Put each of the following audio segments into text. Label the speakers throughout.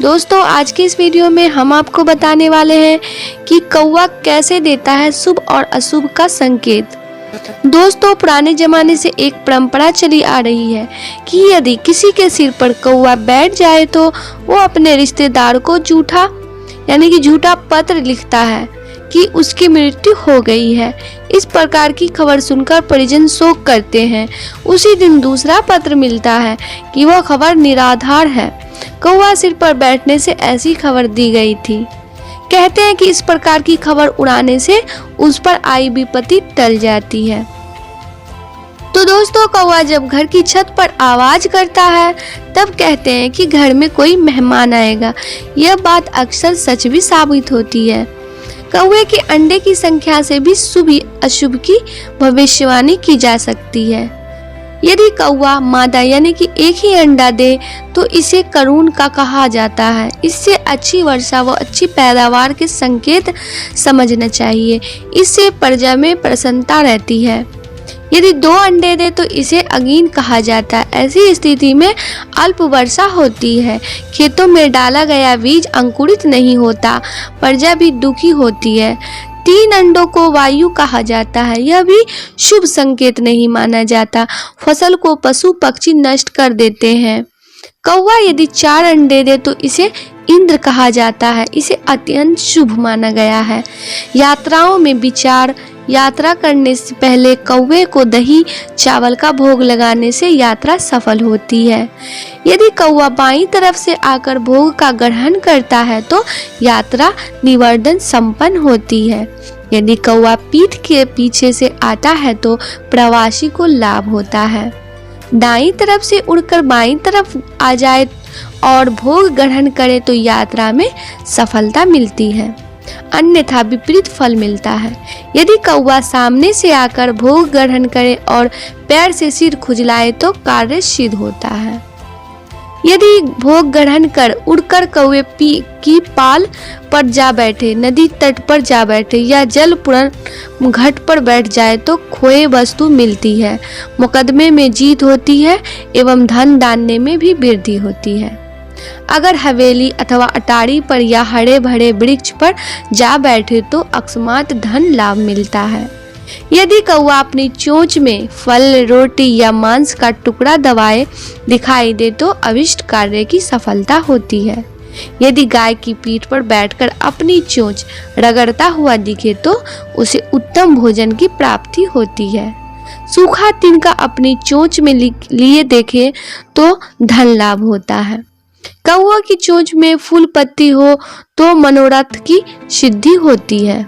Speaker 1: दोस्तों आज की इस वीडियो में हम आपको बताने वाले हैं कि कौवा कैसे देता है शुभ और अशुभ का संकेत। दोस्तों पुराने जमाने से एक परंपरा चली आ रही है कि यदि किसी के सिर पर कौवा बैठ जाए तो वो अपने रिश्तेदार को झूठा पत्र लिखता है कि उसकी मृत्यु हो गई है। इस प्रकार की खबर सुनकर परिजन शोक करते हैं। उसी दिन दूसरा पत्र मिलता है कि वह खबर निराधार है, कौवा सिर पर बैठने से ऐसी खबर दी गई थी। कहते हैं कि इस प्रकार की खबर उड़ाने से उस पर आई विपत्ति टल जाती है। तो दोस्तों कौवा जब घर की छत पर आवाज करता है तब कहते हैं कि घर में कोई मेहमान आएगा। यह बात अक्सर सच भी साबित होती है। कौवे के अंडे की संख्या से भी शुभ अशुभ की भविष्यवाणी की जा सकती है। यदि कौवा मादा यानी कि एक ही अंडा दे तो इसे करुण का कहा जाता है। इससे अच्छी वर्षा व अच्छी पैदावार के संकेत समझना चाहिए। इससे प्रजा में प्रसन्नता रहती है। यदि 2 अंडे दे तो इसे अगीन कहा जाता है। ऐसी स्थिति में अल्प वर्षा होती है, खेतों में डाला गया बीज अंकुरित नहीं होता, प्रजा भी दुखी होती है। 3 अंडों को वायु कहा जाता है, यह भी शुभ संकेत नहीं माना जाता। फसल को पशु पक्षी नष्ट कर देते हैं। कौवा यदि 4 अंडे दे तो इसे इंद्र कहा जाता है, इसे अत्यंत शुभ माना गया है। यात्राओं में विचार, यात्रा करने से पहले कौवे को दही चावल का भोग लगाने से यात्रा सफल होती है। यदि कौवा बाईं तरफ से आकर भोग का ग्रहण करता है तो यात्रा निवर्धन संपन्न होती है। यदि कौवा पीठ के पीछे से आता है तो प्रवासी को लाभ होता है। दाईं तरफ से उड़कर बाईं तरफ आ जाए और भोग ग्रहण करे तो यात्रा में सफलता मिलती है, अन्यथा विपरीत फल मिलता है। यदि कौवा सामने से आकर भोग ग्रहण करे और पैर से सिर खुजलाए तो कार्य सिद्ध होता है। यदि भोग ग्रहण कर उड़कर कौवे की पाल पर जा बैठे, नदी तट पर जा बैठे या जलपूर्ण घाट पर बैठ जाए तो खोए वस्तु मिलती है, मुकदमे में जीत होती है एवं धन दानने में भी वृद्धि होती है। अगर हवेली अथवा अटारी पर या हरे भरे वृक्ष पर जा बैठे तो अकस्मात धन लाभ मिलता है। यदि कौवा अपनी चोंच में फल, रोटी या मांस का टुकड़ा दबाए दिखाई दे तो अभिष्ट कार्य की सफलता होती है। यदि गाय की पीठ पर बैठकर अपनी चोंच रगड़ता हुआ दिखे तो उसे उत्तम भोजन की प्राप्ति होती है। सूखा तिनका अपनी चोंच में लिए देखे तो धन लाभ होता है। कौवा की चोंच में फूल पत्ती हो तो मनोरथ की सिद्धि होती है।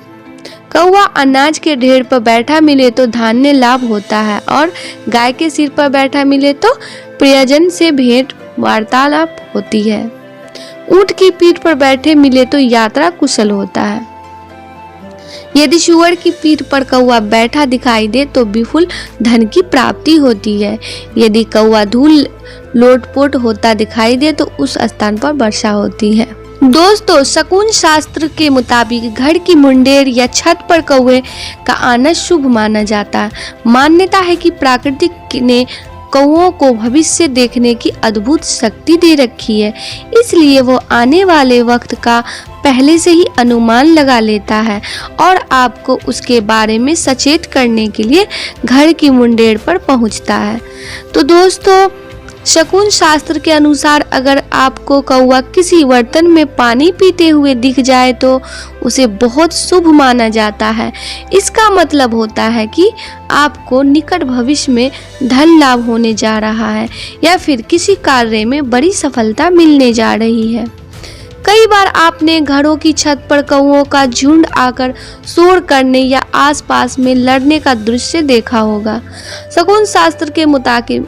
Speaker 1: कौवा अनाज के ढेर पर बैठा मिले तो धान्य लाभ होता है और गाय के सिर पर बैठा मिले तो प्रियजन से भेंट वार्तालाप होती है। ऊंट की पीठ पर बैठे मिले तो यात्रा कुशल होता है। यदि सुअर की पीठ पर कौवा बैठा दिखाई दे तो विपुल धन की प्राप्ति होती है। यदि कौवा धूल लोटपोट होता दिखाई दे तो उस स्थान पर वर्षा होती है। दोस्तों शकुन शास्त्र के मुताबिक घर की मुंडेर या छत पर कौवे का आना शुभ माना जाता है। मान्यता है कि प्रकृति ने कौवों को भविष्य देखने की अद्भुत शक्ति दे रखी है, इसलिए वो आने वाले वक्त का पहले से ही अनुमान लगा लेता है और आपको उसके बारे में सचेत करने के लिए घर की मुंडेर पर पहुंचता है। तो दोस्तों शकुन शास्त्र के अनुसार अगर आपको कौवा किसी बर्तन में पानी पीते हुए दिख जाए तो उसे बहुत शुभ माना जाता है। इसका मतलब होता है कि आपको निकट भविष्य में धन लाभ होने जा रहा है या फिर किसी कार्य में बड़ी सफलता मिलने जा रही है। कई बार आपने घरों की छत पर कौवों का झुंड आकर शोर करने या आसपास में लड़ने का दृश्य देखा होगा। शकुन शास्त्र के मुताबिक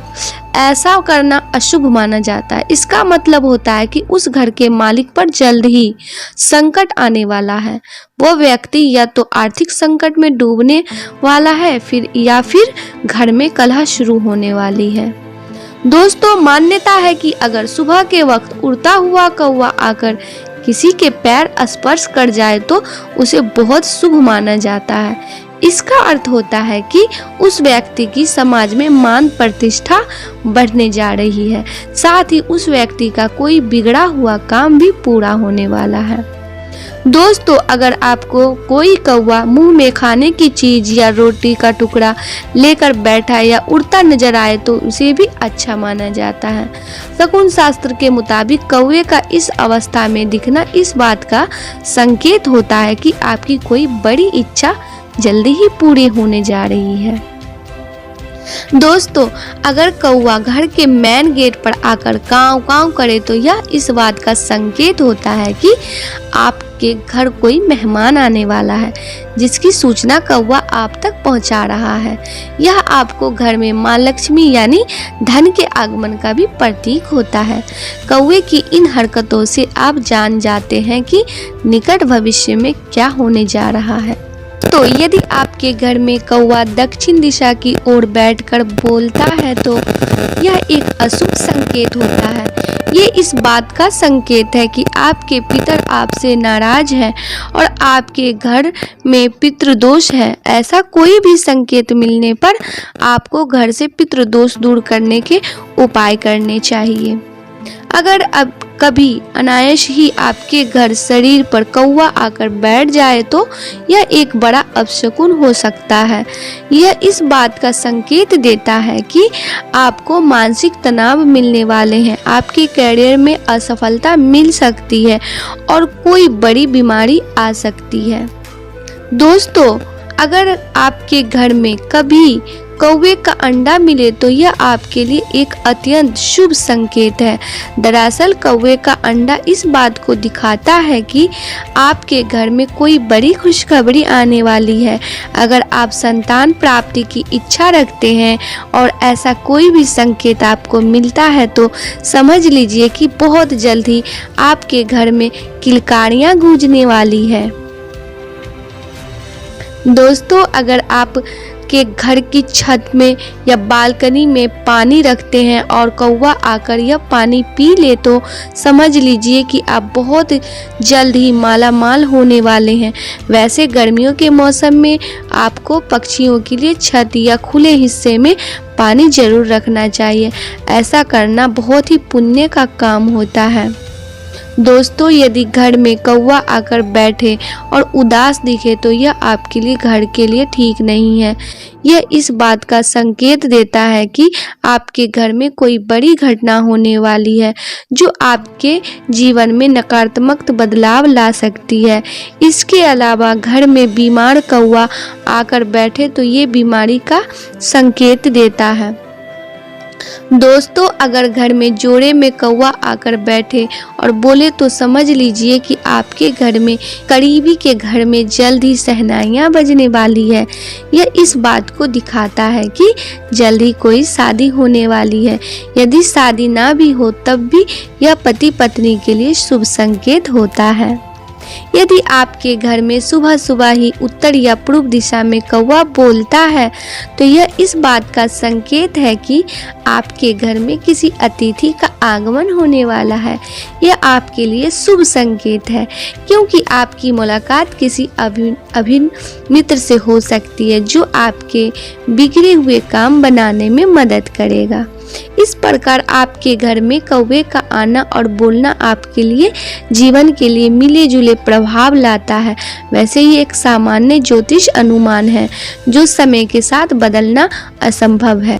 Speaker 1: ऐसा करना अशुभ माना जाता है। इसका मतलब होता है कि उस घर के मालिक पर जल्द ही संकट आने वाला है। वो व्यक्ति या तो आर्थिक संकट में डूबने वाला है या फिर घर में कलह शुरू होने वाली है। दोस्तों मान्यता है कि अगर सुबह के वक्त उड़ता हुआ कौवा आकर किसी के पैर स्पर्श कर जाए तो उसे बहुत शुभ माना जाता है। इसका अर्थ होता है कि उस व्यक्ति की समाज में मान प्रतिष्ठा बढ़ने जा रही है, साथ ही उस व्यक्ति का कोई बिगड़ा हुआ काम भी पूरा होने वाला है। दोस्तों, अगर आपको कोई कौवा मुंह में खाने की चीज या रोटी का टुकड़ा लेकर बैठा या उड़ता नजर आए तो उसे भी अच्छा माना जाता है। शकुन शास्त्र के मुताबिक कौवे का इस अवस्था में दिखना इस बात का संकेत होता है कि आपकी कोई बड़ी इच्छा जल्दी ही पूरी होने जा रही है। दोस्तों, अगर कौवा घर के मेन गेट पर आकर काव काव करे तो यह इस बात का संकेत होता है कि आपके घर कोई मेहमान आने वाला है, जिसकी सूचना कौवा आप तक पहुंचा रहा है। यह आपको घर में मां लक्ष्मी यानी धन के आगमन का भी प्रतीक होता है। कौवे की इन हरकतों से आप जान जाते हैं कि निकट भविष्य में क्या होने जा रहा है। तो यदि आपके घर में कौवा दक्षिण दिशा की ओर बैठकर बोलता है तो यह एक अशुभ संकेत होता है। ये इस बात का संकेत है कि आपके पितर आपसे नाराज हैं और आपके घर में पितृदोष है। ऐसा कोई भी संकेत मिलने पर आपको घर से पितृदोष दूर करने के उपाय करने चाहिए। अगर अब कभी अनायास ही आपके घर शरीर पर कौवा आकर बैठ जाए तो यह एक बड़ा अपशकुन हो सकता है। यह इस बात का संकेत देता है कि आपको मानसिक तनाव मिलने वाले हैं, आपके करियर में असफलता मिल सकती है और कोई बड़ी बीमारी आ सकती है। दोस्तों, अगर आपके घर में कभी कौवे का अंडा मिले तो यह आपके लिए एक अत्यंत शुभ संकेत है। दरअसल कौवे का अंडा इस बात को दिखाता है कि आपके घर में कोई बड़ी खुशखबरी आने वाली है। अगर आप संतान प्राप्ति की इच्छा रखते हैं और ऐसा कोई भी संकेत आपको मिलता है तो समझ लीजिए कि बहुत जल्द ही आपके घर में किलकारियां गूंजने वाली है। दोस्तों, अगर आप के घर की छत में या बालकनी में पानी रखते हैं और कौवा आकर यह पानी पी ले तो समझ लीजिए कि आप बहुत जल्द ही माला माल होने वाले हैं। वैसे गर्मियों के मौसम में आपको पक्षियों के लिए छत या खुले हिस्से में पानी जरूर रखना चाहिए। ऐसा करना बहुत ही पुण्य का काम होता है। दोस्तों, यदि घर में कौवा आकर बैठे और उदास दिखे तो यह आपके लिए घर के लिए ठीक नहीं है। यह इस बात का संकेत देता है कि आपके घर में कोई बड़ी घटना होने वाली है जो आपके जीवन में नकारात्मक बदलाव ला सकती है। इसके अलावा घर में बीमार कौवा आकर बैठे तो ये बीमारी का संकेत देता है। दोस्तों, अगर घर में जोड़े में कौवा आकर बैठे और बोले तो समझ लीजिए कि आपके घर में करीबी के घर में जल्द ही शहनाइयां बजने वाली है। यह इस बात को दिखाता है कि जल्द ही कोई शादी होने वाली है। यदि शादी ना भी हो तब भी यह पति पत्नी के लिए शुभ संकेत होता है। यदि आपके घर में सुबह सुबह ही उत्तर या पूर्व दिशा में कौवा बोलता है तो यह इस बात का संकेत है कि आपके घर में किसी अतिथि का आगमन होने वाला है। यह आपके लिए शुभ संकेत है क्योंकि आपकी मुलाकात किसी अभिन्न मित्र से हो सकती है जो आपके बिगड़े हुए काम बनाने में मदद करेगा। इस प्रकार आपके घर में कौवे का आना और बोलना आपके लिए जीवन के लिए मिले जुले प्रभाव लाता है। वैसे ही एक सामान्य ज्योतिष अनुमान है जो समय के साथ बदलना असंभव है।